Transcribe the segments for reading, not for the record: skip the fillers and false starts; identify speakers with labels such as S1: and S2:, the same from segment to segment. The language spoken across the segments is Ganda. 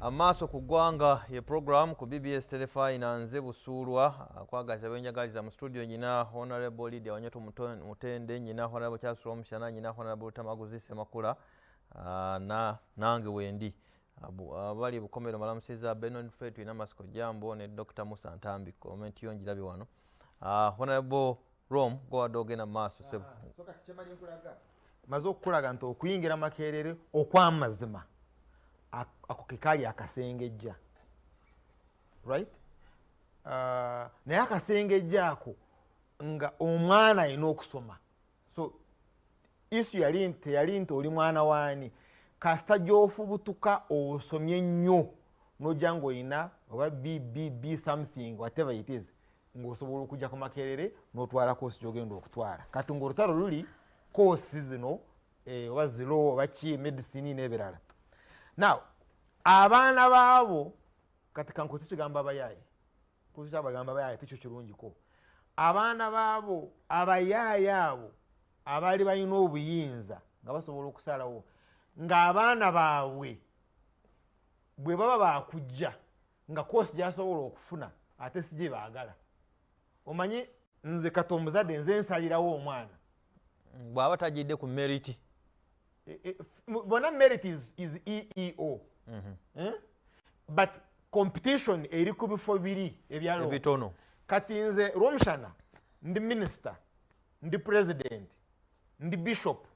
S1: Amaaso ku ggwanga ye program ku BBS Telefina nze Busuulwa kwagaza benjagaliza mu studio nyina Honorable Lydia Wanyoto Mutende nyina Honorable Charles Romshana nyina Honorable Tamaguzi Semakula nange wendi abali bukomero malamusiza Benon Fetu ina Masiko Jambo ne Dr. Musa Ntambi comment yo njirabi wano Honorable Rom go adoge na maaso sebo
S2: soka kichemali nkulaga mazo okulaga nto okuyingira makerere okwamazima ako kekali akasengejja right naye akasengejja ako nga omwana alina okusoma so isu yali nti oli mwana waani kasita gy'ofubutuka osomye nnyo n'ojja ng'olina oba b something whatever it is ng'osobola okujja ku makerere n'otwala koosi gy'ogenda okutwala kati ng'olutalo luli koosi zino oba zero oba ki medicine n'ebirala. Now, abaana baabo kati kankoze kigamba abayaaye kuzi kyabagamba abayaaye tekyo kirungiko abaana baabo abayaaye abo abali balina obuyinza nga basobola okusalawo ng'abaana baabwe bwe baba bakujja nga koosi gyasobola okufuna ate si gye baagala omanyi nze kati omuzadde nze nsalirawo omwana
S1: bw'aba tajjidde ku merit
S2: bona merit is EEO. But competition eri ku bifo biri ebyalo
S1: ebitono
S2: kati nze Romshana ndi minister ndi president ndi bishop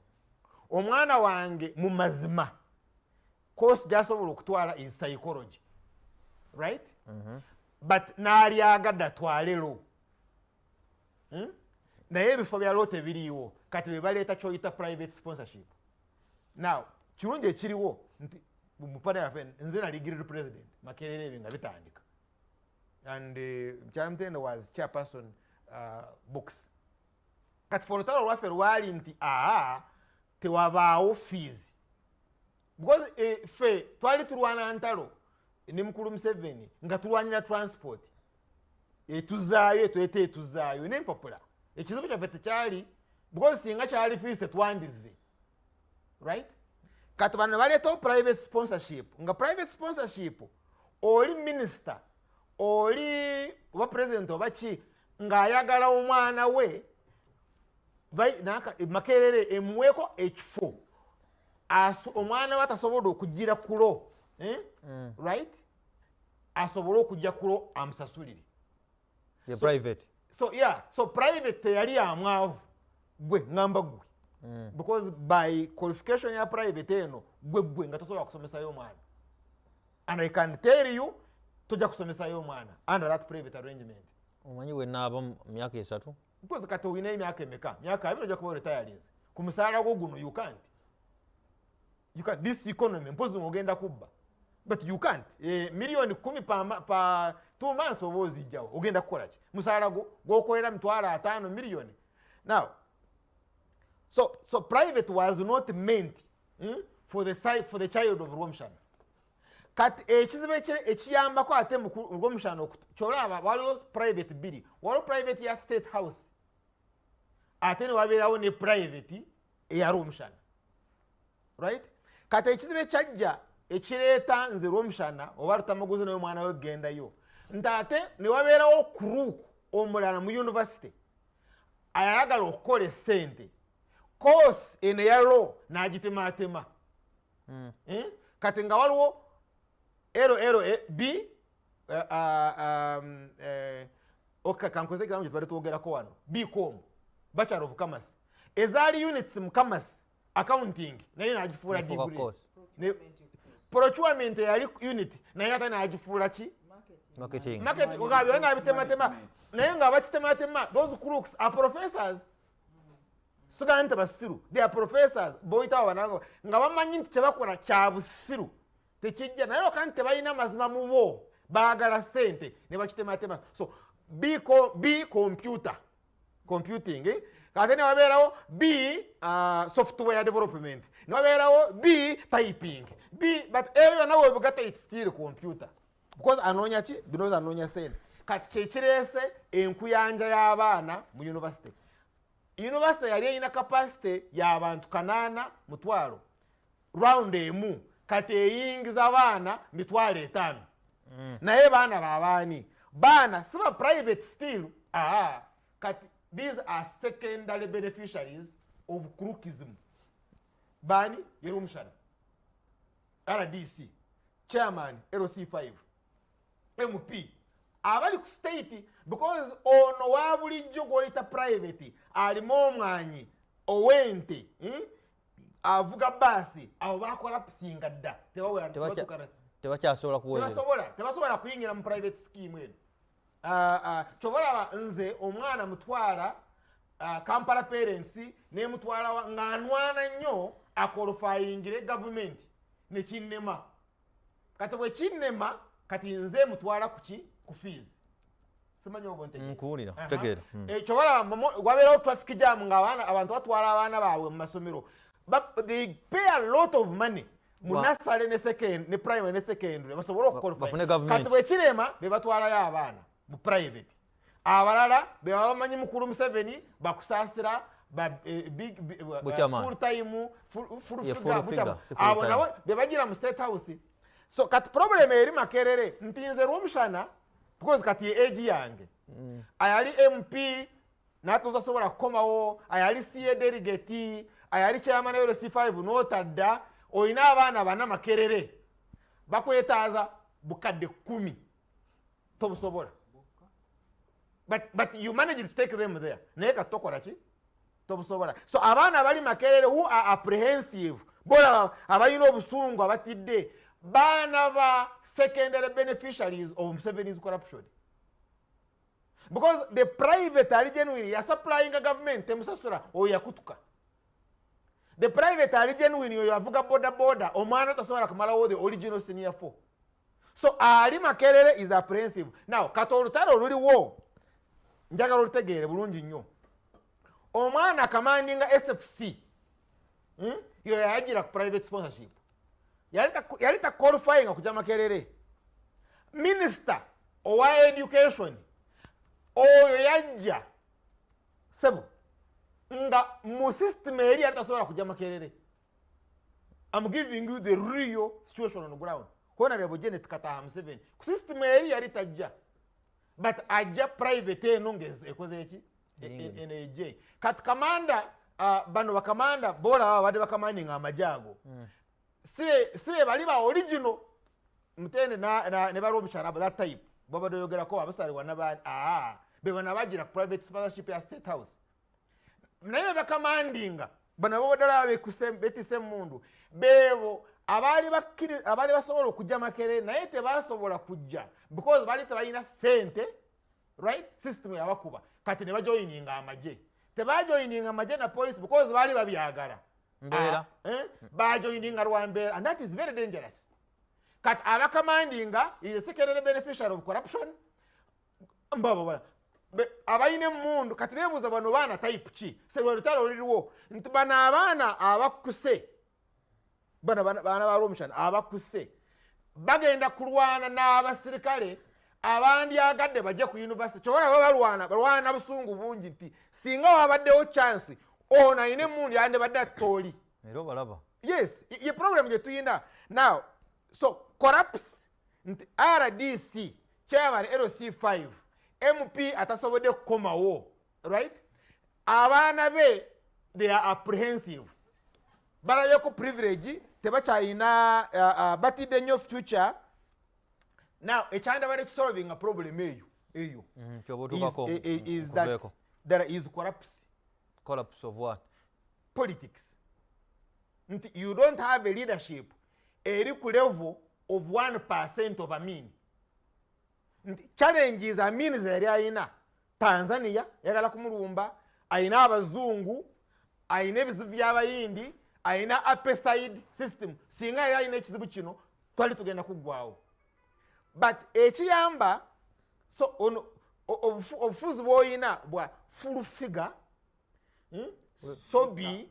S2: omwana wange mu mazima course gyasobola okutwala is psychology right but naali agadde atwale lo naye ebifo bya lo tebiriiwo kati bwe baleeta kyoyita private sponsorship. Now kirungi ekiriwo nti mupana yafe nze naligirira president makerere ebyo nga bitandika and Mkyala Mutende was chairperson books kati for olutalo lwaffe lwali nti tewabaawo fees because ffe twali tulwana ntalo ne mukulu Museveni nga tulwanira transport etuzaayo etweta etuzaayo nempapula ekizibu kyaffe tekyali because singa kyali fees tetwandize right. Kati bano baleetawo private sponsorship nga private sponsorship oli minister oli oba president oba ki ng'ayagala omwana we makerere emuweeko ekifo omwana we atasobola okugira kulo right asobole okujja kulo amusasulire
S1: private
S2: so private teyali amwavu gwe ngamba gwe because by qualification ya private eno gwe nga tosobola kusomesayo omwana and I can tell you tojja kusomesayo omwana under that private arrangement.
S1: omanyi we naaba myaka 3
S2: because kati oyina emyaka emeka myaka 2 ojja kuba retirees ku musaala gwo guno you can't this economy mpozi ogenda kubba but you can't milioni 10 pa 2 months oba ozijjawo ogenda kukola ki musaala gwokolera $5 million. Now so private was not meant for the child of Romshana. Kati ekizibu ekiyambako ate mu Romshana kyolaba waliwo private biri waliwo private ya state house ate ne wabeerawo ne private eya Romshana right. Kati ekizibu ekyajja ekireeta nze Romshana oba Lutamaguzi naye omwana we gendayo nti ate ne wabeerawo kuruku omulala mu university ayagala okukola essente course ene ya law n'agitematema kati nga waliwo LLB kankoze kigambo kyetubadde twogerako wano BCom Bachelor of Commerce ezaali units mu commerce accounting naye n'agifuula degree procurement yali unit naye ate n'agifuula ki
S1: marketing
S2: okabyo n'abitematema naye nga bakitematema those crooks are professors sugante basiru they are professors boyitawo banango nga bamanyi nti kyebakola kya busiru tekijja naye okanti tebalina mazima mu bo baagala ssente ne bakitematema so B computing kate ne wabeerawo B software development ne wabeerawo B typing but ebyo nawe bugata it's still computer because anoonya ki binoza anoonya ssente kati kyekireese enkuyanja y'abaana mu university yali erina capacity y'abantu 8 round emu kati eyingiza abaana 500 naye baana babaani baana siba private still kati these are secondary beneficiaries of crookism. Bani Yerumshana RDC chairman LC5 MP abali ku state because ono wabulijjo goita private alimu omwanyi owente avuga basi abo bakola pusinga dda tebasobola kuyingira mu private scheme eno. Chobola nze omwana mutwala Kampala parents ne mutwala ng'anwana nnyo akolofayingire government ne kinnema kati bwe kinnema kati nze mutwala ku fees simanyi obonte
S1: nkuwulira tegeera
S2: chobola wabeerawo traffic jam ng'abaana abantu batwala abaana baabwe mu masomero they pay a lot of money mu nursery ne second ne primary ne secondary basobola okukolofaya kati bwe kirema be batwalayo abaana mu private abalala be bamanyi mukulu Museveni bakusaasira full time full figure abo nabo be bagira mu state house. So kati problem eri Makerere ntinze Rwomshana because kati age yange ayali MP natuzasobola kukomawo ayali CA delegate ayali chairman wa LC5 notadda oyina abaana bana Makerere bakwetaaza bukadde 10 tobusobola. But you manage to take them there. Neka tokola ki? Tobusobola. So abaana bali Makerere who are apprehensive. Bola abayina obusungu abatidde baana ba secondary beneficiaries of Museveni's corruption. Because the private are genuine ya supplying a government temusasura o yakutuka. The private are genuine yo yavuga boda omwana tasobola kumala wo the original senior 4. So ali Makerere is apprehensive. Now katolutalo luliwo njagala olutegeere bulungi nnyo omwana commanding SFC yo yagira ku private sponsorship yali ta qualifying okuja Makerere. Minister owa education oyo yajja sebo nga mu system eri yali tasobola kuja Makerere. I'm giving you the real situation on the ground. Honorable Janet Kataha Museveni ku system eri yali tajja but ajja private eno ngeze ekoze eki NAJ kat commander bano bakamanda bola bade bakamanninga amajago sibe bali ba original mutende ne baro bishara that type baba doyogera ko abasali wanaba be bana bagira private sponsorship ya state house naye bakamandinga bana bodala be betise mundu bebo abali basobola okujja Makerere naye tebasobola kujja because bali tebalina sente right system yabakuba kati ne bajoininga amaje tebajoininga amaje na police because bali babyagala
S1: mbera
S2: bajoininga Rwambera and that is very dangerous. Kati abakamandinga is a secondary beneficiary of corruption mbaba abayine mundu kati nebuza bano bana type ki se lwetalo liriwo nti bana abaana abakuse bana ba Rwomshana abakuse bagenda kulwana n'abasirikale abandi agadde bajja ku university chobola balwana busungu bungi nti singa wabaddewo chance ona ine mundu yande badda toli
S1: ero balaba.
S2: Yes, ye problem je tuyina now. So corrupts nti RDC chairman LC5 MP atasobode kukomawo right abaana be they are apprehensive balabe ko privilege tebachayina batide nnyo future. Now a China way solving a problem eyo is that there is
S1: collapse of what?
S2: Politics. You don't have a leadership eri ku level of 1% of a mean. Challenges a mean zeri ayina Tanzania yagala kumulumba ayina abazungu ayina ebizibu by'abayindi ayina apartheid system singa ayina ekizibu kino twali tugenda kuggwawo. But ekiyamba so ono obufuzi bwoyina bwa full figure sobi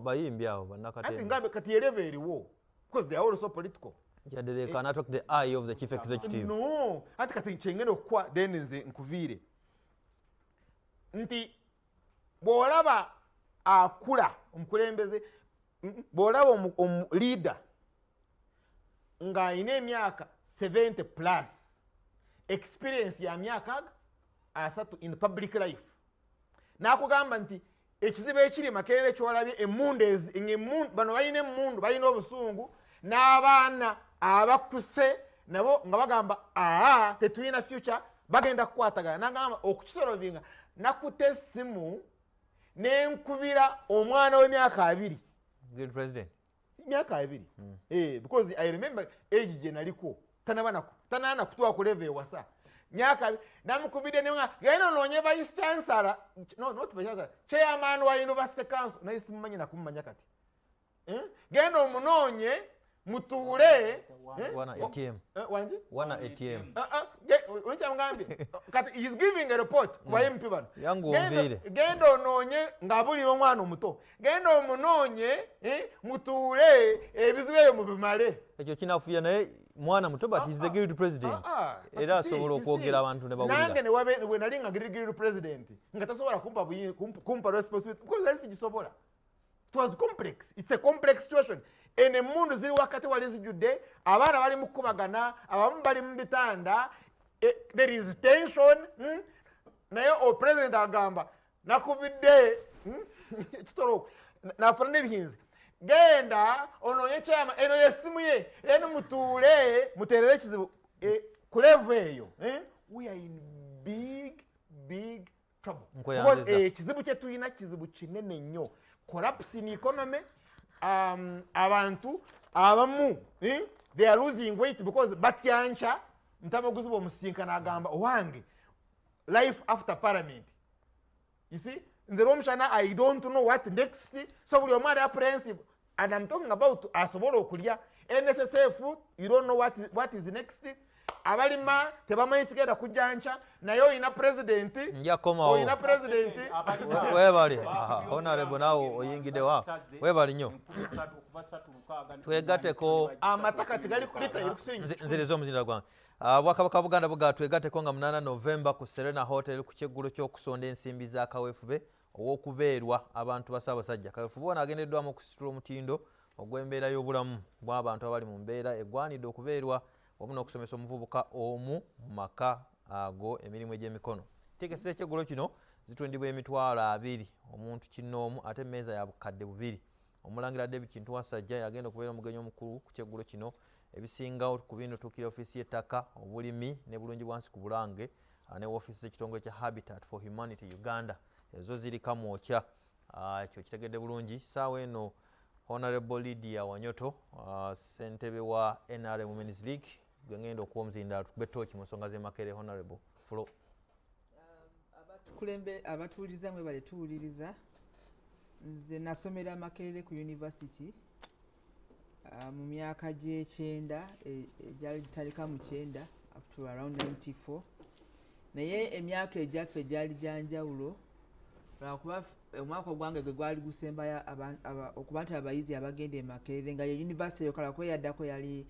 S1: bayimbi abo banakatenda
S2: ati ngambe kati level eriwo because they are also political.
S1: Yeah, they can attract the eye of the chief executive.
S2: No, ati kati nchengeno kwa then nze nkuvire nti bwolaba akula omukulembeze bw'olaba leader ng'alina emyaka 70 plus experience ya myaka 3 in public life n'akugamba nti ekizibu ekiri Makerere kyolabye emmundu bano balina emmundu balina obusungu n'abaana abakuse nabo nga bagamba tetulina future bagenda kukwatagana nagamba okukisolovinga nakuta essimu nenkubira omwana w'emyaka 2
S1: president
S2: myaka 2 because I remember age gye naliko tanana kutuwa ku level ewasa myaka 2 namukubide nenga genda ononye vice chancellor not vice chancellor chairman wa university council naye simumanyi nakumumanya kati genda omunonye mutuule
S1: wana ATM
S2: wanji
S1: wana ATM
S2: ulikyamugambye kati is giving a report kuba MP bano
S1: yangu onvire
S2: genda ononye ng'abulira omwana omuto genda omunonye mutuule ebizibu ebyo mubimale
S1: ekyo kinafuya naye mwana muto but he's the guilty president era asobola okwogera abantu ne bawulira
S2: nange bwe nali nga guilty president nga tasobola kumpa responsibility because ali tigisobola. It was complex. It's a complex situation. Ene mundu ziri wakati wali zijudde abaana bali mu kubagana abamu bali mu bitanda there is tension naye o president agamba nakubidde kitoro nafuna n'ebihinzi genda ononye kyama eno yesimu ye eno mutuule muterere ekizibu ku level eyo we are in big trouble because ekizibu kye tulina kizibu kinene nnyo collapse in economy abantu abamu they are losing weight because batyancha ntabaguzi bomusinkana agamba owange life after parliament you see in the romshana I don't know what next so buli omwana apprehensive and I'm talking about asobola okulya NSSF you don't know what is next abalima tebamanyi kigenda kujjancha naye oyina president oyina president
S1: webali honorable nawo oyingide wa webali nnyo twegateko
S2: amataka tegali kulita ekusingi
S1: nziriza omuzinda gwange bwakabaka Buganda buga twegateko nga 8 November ku Serena Hotel ku kyeggulo ky'okusonda ensimbi za kaweefube ow'okubeerwa abantu ba Ssaabasajja kaweefube ono agendeddwamu okusitula omutindo ogw'embeera y'obulamu bw'abantu abali mu mbeera eggwanidde okubeerwa wamu n'okusomesa omuvubuka omu mu maka ago emirimu egy'emikono. Tiketi z'ekyeggulo kino zitundibwa $20 omuntu kinnoomu ate emmeeza ya bukadde 2. Omulangira David Kintu Wasajja yagenda okubeera omugenyi omukulu ku kyeggulo kino ebisingawo ku bino tuukira ofiisi y'ettaka obulimi ne bulungi bwansi ku Bulange ne woofiisi z'ekitongole kya Habitat for Humanity Uganda ezo ziri Kamwokya. Ekyo kitegedde bulungi saawa eno Honorable Lydia Wanyoto ssentebe wa NRM Women's League gwengenda okuwa omuzindaalo tukube tooki mu nsonga z'e Honorable Flo.
S3: Abatuuliriza mwe bale tuwuliriza nze nasomera Makerere ku university mu myaka gy'ekyenda egyali gitandika mu 9 up to around 94 naye emyaka egyaffe gyali gyanjawulo lwakuba omwaka ogwange gwe gwali gusembayo okuba nti abayizi abagenda e Makerere nga ye university yokala kweyaddako yali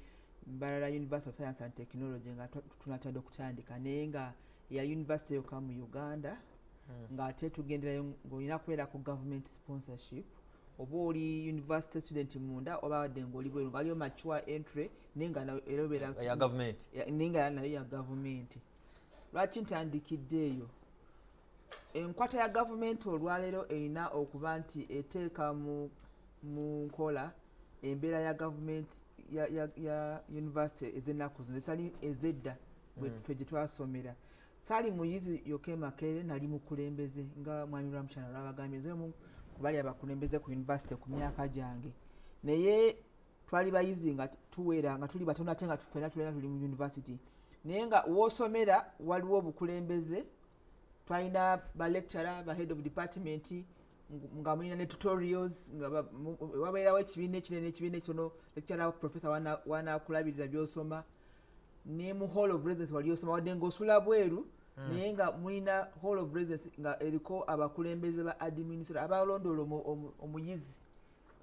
S3: Mbarara University of Science and Technology nga tunatadde okutandika naye nga ya university yoka mu Uganda nga ate tugenderayo ng'olina kubeera ku government sponsorship oba oli university student munda oba wadde ng'oli bweru nga aliyo mature entry naye nga era obeera
S1: ya government
S3: naye nga nayo ya government. Lwaki ntandikidde eyo? Enkwata ya government olwaleero erina okuba nti eteeka mu nkola embeera ya government ya university ez'ennaku zino ezitali ez'edda ffe gye twasomera. Saali muyizi yokka e Makerere nali mukulembeze nga mwami Ramshana lwabagambye nze omu ku bali abakulembeze ku university ku myaka gyange naye twali bayizi nga tuwera nga tuli batono ate nga ffenna tuli mu university naye nga woosomera waliwo obukulembeze twalina ba lecturer ba head of department nga mulina ne tutorials nga wabeerawo ekibiina ekinene ekibiina ekyono lecturer professor wanaakulabirira by'osoma ne mu hall of residence wali osoma wadde ng'osula bweru naye nga mulina hall of residence nga eriko abakulembeze ba administrator abalondoola omuyizi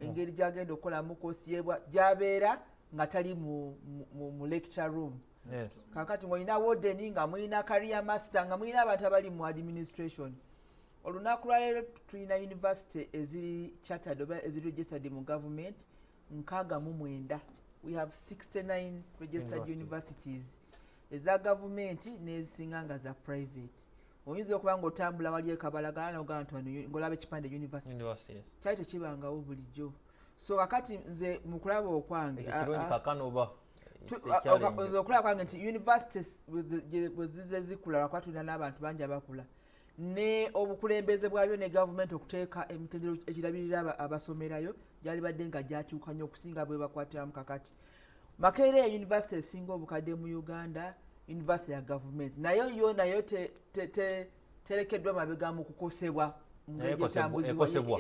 S3: engeri gy'agenda okukolamu koosi yeebwa gy'abeera nga tali mu lecture room. Kakati ng'olina warden nga mulina career master nga mulina abantu abali mu administration olunaku lwaleero tulina university eziri chartered oba eziri registered mu government 69. We have 69 registered universities eza government n'ezisinga nga za private. Oyinza okuba ng'otambula wali ekabalagala n'ogamba nti wano ng'olaba ekipande university kyali tekibangawo bulijjo. So kakati nze mu kulaba okwange okulaba kwange nti universities bwe zize zikula lwakuba tulina n'abantu bangi abakula ne obukulembeze bwabyo ne gavumenti okuteeka emitendera egirabirira abasomerayo gyali badde nga gyakyuka nnyo okusinga bwe bakwatiramu kakati. Makerere ya university esinga obukadde mu Uganda university ya government nayo telekeddwa mabega mu kukosebwa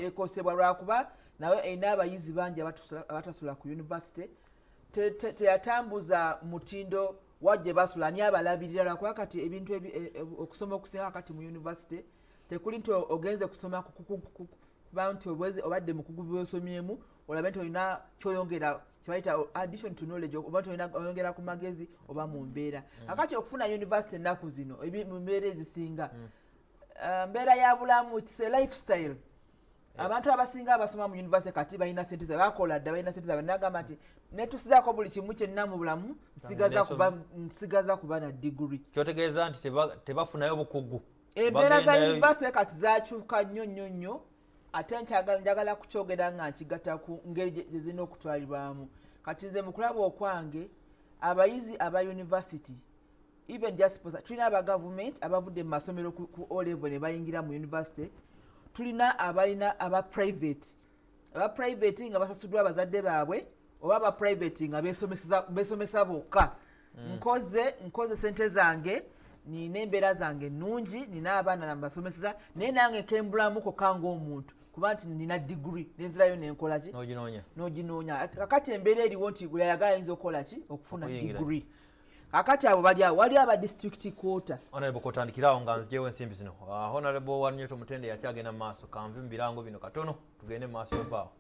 S3: ekosebwa lwakuba nayo erina abayizi bangi abatasula ku university teyatambuza mutindo wajje basula ani abalabirira lwakuba kati ebintu okusoma okusinga kati mu university tekuli nti ogenze kusoma kuba nti obadde mukugu byosomyemu olabe nti olina kyoyongera kibayita addition to knowledge oba nti olina oyongera ku magezi oba mu mbeera akati okufuna university ennaku zino mu mbeera ezisinga mbeera ya bulamu it's a lifestyle. Abantu abasinga abasoma mu university kati balina sente za bakola dda balina sente za nagamba nti netusizaako buli kimu kyenna mu bulamu nsigaza kuba na degree.
S1: Kyotegeeza nti tebafunayo bukugu.
S3: Embeera za university kati zakyuka nnyo ate njagala kukyogera nga nkigatta ku ngeri gye zirina okutwalibwamu. Kati nze mu kulaba okwange abayizi aba university even just tulina aba government abavudde mu masomero ku O level ne bayingira mu university, tulina abalina aba private nga basasuddwa abazadde baabwe oba aba private nga besomesa bokka. Nkoze sente zange nina embeera zange nnungi nina abaana nambasomeseza naye nange kembulamuko kanga omuntu kuba nti nina degree nenzirayo nenkola ki n'oginoonya. Kakati embeera eriwo nti buli ayagala ayinza okukola ki okufuna degree. Kakati abo bali awo wali aba district quarter.
S1: Honorable kotandikirawo nga nzijewo ensimbi zino. Honorable Warunyoto Mutende yakyagenda mu maaso kanvi mu birango bino katono tugende mu maaso ovaawo.